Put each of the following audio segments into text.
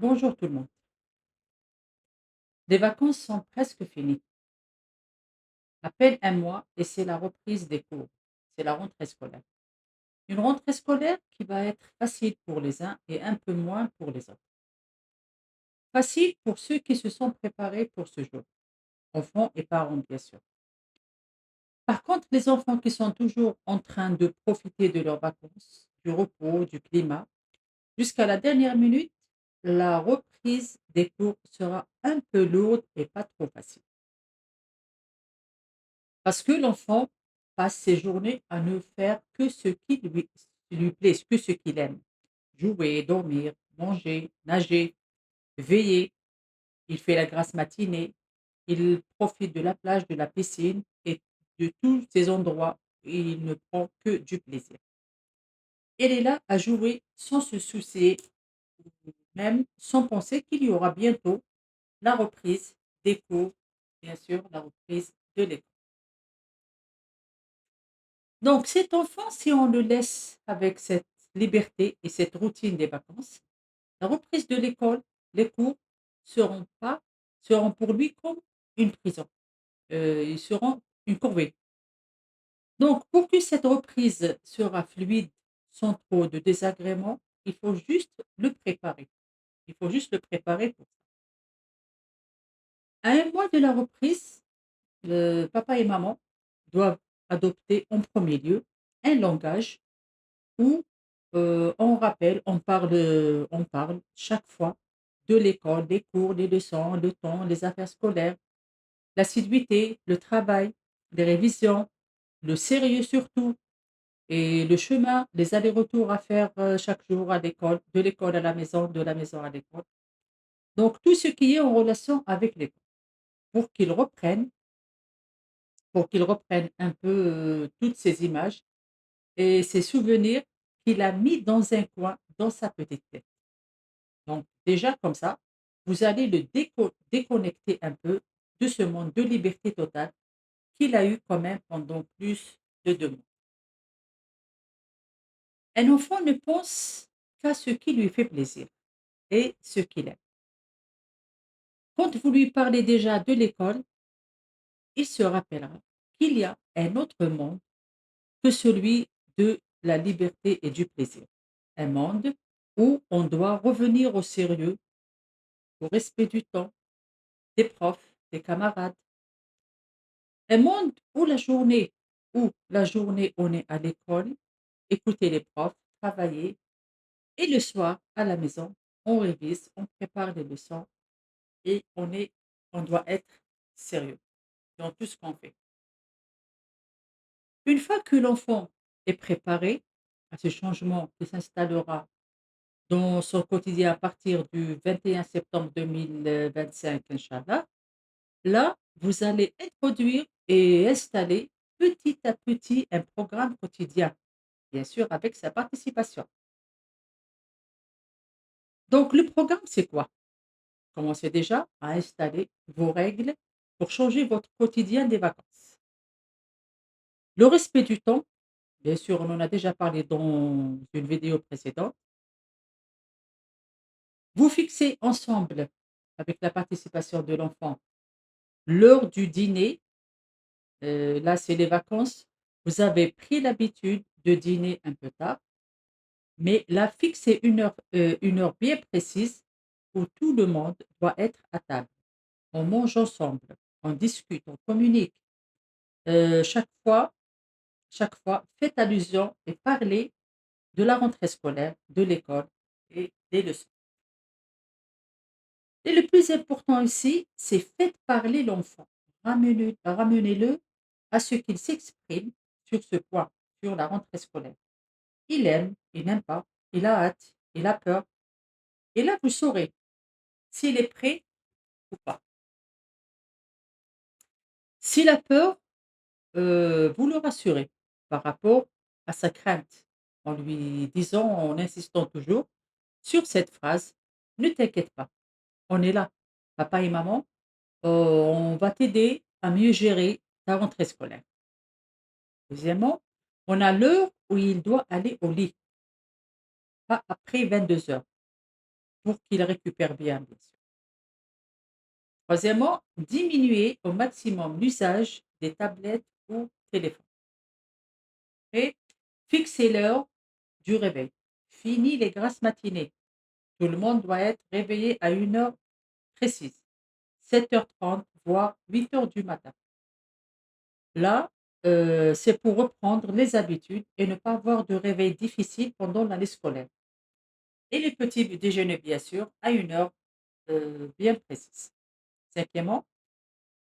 Bonjour tout le monde. Les vacances sont presque finies. À peine un mois et c'est la reprise des cours. C'est la rentrée scolaire. Une rentrée scolaire qui va être facile pour les uns et un peu moins pour les autres. Facile pour ceux qui se sont préparés pour ce jour, enfants et parents bien sûr. Par contre, les enfants qui sont toujours en train de profiter de leurs vacances, du repos, du climat, jusqu'à la dernière minute, la reprise des cours sera un peu lourde et pas trop facile. Parce que l'enfant passe ses journées à ne faire que ce qui lui plaît, que ce qu'il aime. Jouer, dormir, manger, nager, veiller. Il fait la grasse matinée. Il profite de la plage, de la piscine et de tous ces endroits où il ne prend que du plaisir. Elle est là à jouer sans se soucier, même sans penser qu'il y aura bientôt la reprise des cours, bien sûr, la reprise de l'école. Donc cet enfant, si on le laisse avec cette liberté et cette routine des vacances, la reprise de l'école, les cours seront pas seront pour lui comme une prison. Ils seront une corvée. Donc pour que cette reprise sera fluide, sans trop de désagréments, il faut juste le préparer. Il faut juste le préparer pour ça. À un mois de la reprise, le papa et maman doivent adopter en premier lieu un langage où, on rappelle, on parle chaque fois de l'école, des cours, des leçons, le temps, les affaires scolaires, l'assiduité, le travail, les révisions, le sérieux surtout et le chemin, les allers-retours à faire, chaque jour à l'école, de l'école à la maison, de la maison à l'école. Donc tout ce qui est en relation avec l'école pour qu'ils reprennent un peu, toutes ces images et ces souvenirs qu'il a mis dans un coin dans sa petite tête. Donc déjà comme ça, vous allez le déconnecter un peu de ce monde de liberté totale qu'il a eu quand même pendant plus de 2 mois. Un enfant ne pense qu'à ce qui lui fait plaisir et ce qu'il aime. Quand vous lui parlez déjà de l'école, il se rappellera qu'il y a un autre monde que celui de la liberté et du plaisir. Un monde où on doit revenir au sérieux, au respect du temps, des profs, des camarades. Un monde où la journée on est à l'école, écouter les profs, travailler et le soir à la maison, on révise, on prépare les leçons et on doit être sérieux dans tout ce qu'on fait. Une fois que l'enfant est préparé à ce changement qui s'installera dans son quotidien à partir du 21 septembre 2025, Inch'Allah, là, vous allez introduire et installer petit à petit un programme quotidien, bien sûr avec sa participation. Donc le programme, c'est quoi? Commencez déjà à installer vos règles pour changer votre quotidien des vacances. Le respect du temps, bien sûr, on en a déjà parlé dans une vidéo précédente. Vous fixez ensemble, avec la participation de l'enfant, l'heure du dîner. Là, c'est les vacances. Vous avez pris l'habitude de dîner un peu tard. Mais là, fixez une heure bien précise où tout le monde doit être à table. On mange ensemble, on discute, on communique. Chaque fois, faites allusion et parlez de la rentrée scolaire, de l'école et des leçons. Et le plus important ici, c'est faites parler l'enfant. Ramenez-le à ce qu'il s'exprime sur ce point, sur la rentrée scolaire. Il aime, il n'aime pas, il a hâte, il a peur. Et là, vous saurez s'il est prêt ou pas. S'il a peur, vous le rassurez par rapport à sa crainte en lui disant, en insistant toujours sur cette phrase: «Ne t'inquiète pas, on est là, papa et maman, on va t'aider à mieux gérer ta rentrée scolaire». Deuxièmement, on a l'heure où il doit aller au lit, pas après 22 heures. pour qu'ils récupèrent bien sûr. Troisièmement, diminuer au maximum l'usage des tablettes ou téléphones. Et fixer l'heure du réveil. Fini les grasses matinées. Tout le monde doit être réveillé à une heure précise, 7h30, voire 8 heures du matin. Là, c'est pour reprendre les habitudes et ne pas avoir de réveil difficile pendant l'année scolaire. Et les petits déjeuners, bien sûr, à une heure bien précise. Cinquièmement,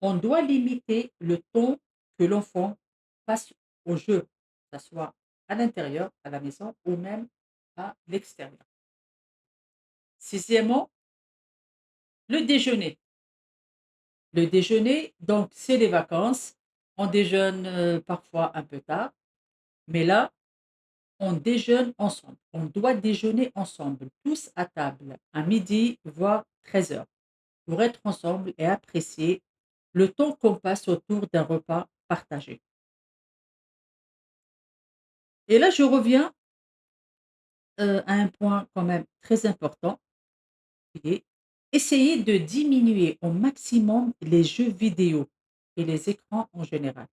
on doit limiter le temps que l'enfant passe au jeu, que ce soit à l'intérieur, à la maison ou même à l'extérieur. Sixièmement, le déjeuner. Le déjeuner, donc, c'est les vacances. On déjeune parfois un peu tard, mais là, on déjeune ensemble. On doit déjeuner ensemble, tous à table, à midi, voire 13h, pour être ensemble et apprécier le temps qu'on passe autour d'un repas partagé. Et là, je reviens à un point quand même très important, qui est essayer de diminuer au maximum les jeux vidéo et les écrans en général.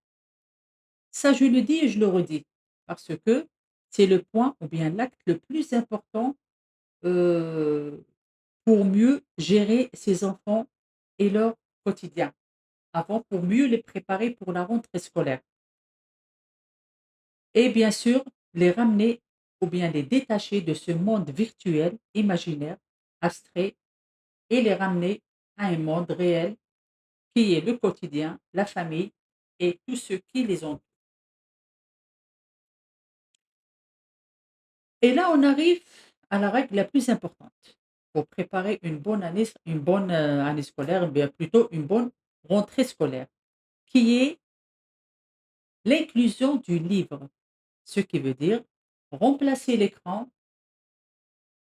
Ça, je le dis et je le redis, parce que c'est le point ou bien l'acte le plus important euh, pour mieux gérer ses enfants et leur quotidien, avant pour mieux les préparer pour la rentrée scolaire. Et bien sûr, les ramener ou bien les détacher de ce monde virtuel, imaginaire, abstrait, et les ramener à un monde réel qui est le quotidien, la famille et tous ceux qui les ont. Et là, on arrive à la règle la plus importante pour préparer une bonne année scolaire, bien plutôt une bonne rentrée scolaire, qui est l'inclusion du livre. Ce qui veut dire remplacer l'écran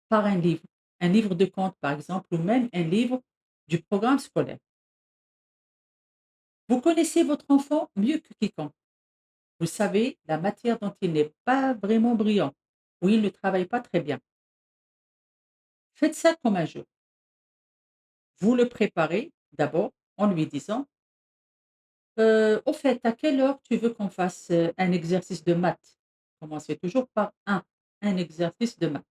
par un livre de contes par exemple, ou même un livre du programme scolaire. Vous connaissez votre enfant mieux que quiconque. Vous savez la matière dont il n'est pas vraiment brillant, ou il ne travaille pas très bien. Faites ça comme un jeu. Vous le préparez d'abord en lui disant au fait, à quelle heure tu veux qu'on fasse un exercice de maths? Commencez toujours par un exercice de maths.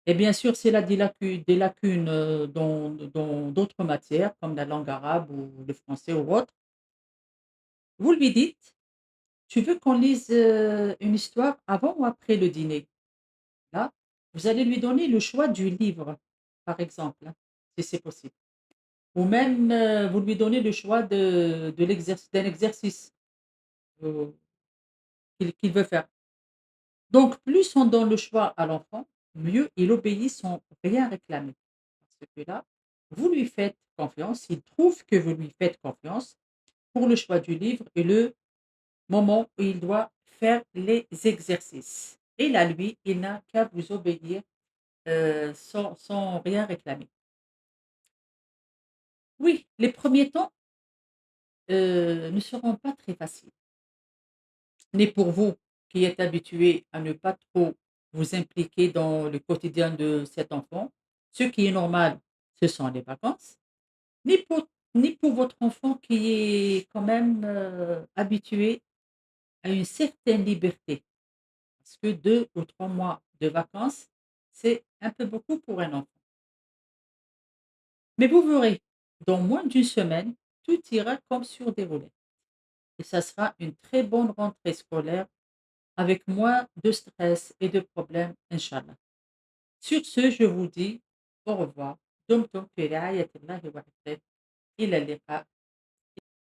Et bien sûr, s'il a des lacunes dans d'autres matières, comme la langue arabe ou le français ou autre, vous lui dites, tu veux qu'on lise une histoire avant ou après le dîner? Là, vous allez lui donner le choix du livre, par exemple, hein, si c'est possible. Ou même, vous lui donnez le choix d'un exercice euh, qu'il veut faire. Donc, plus on donne le choix à l'enfant, mieux il obéit sans rien réclamer. Parce que là, vous lui faites confiance, il trouve que vous lui faites confiance pour le choix du livre et le moment où il doit faire les exercices. Et là, lui, il n'a qu'à vous obéir sans rien réclamer. Oui, les premiers temps ne seront pas très faciles, ni pour vous qui êtes habitué à ne pas trop vous impliquer dans le quotidien de cet enfant. Ce qui est normal, ce sont les vacances, ni pour, ni pour votre enfant qui est quand même habitué à une certaine liberté. Parce que 2 ou 3 mois de vacances, c'est un peu beaucoup pour un enfant. Mais vous verrez, dans moins d'une semaine, tout ira comme sur des roulettes. Et ça sera une très bonne rentrée scolaire avec moins de stress et de problèmes, Inch'Allah. Sur ce, je vous dis au revoir. دمتم في رعاية الله وحفظه. إلى اللقاء.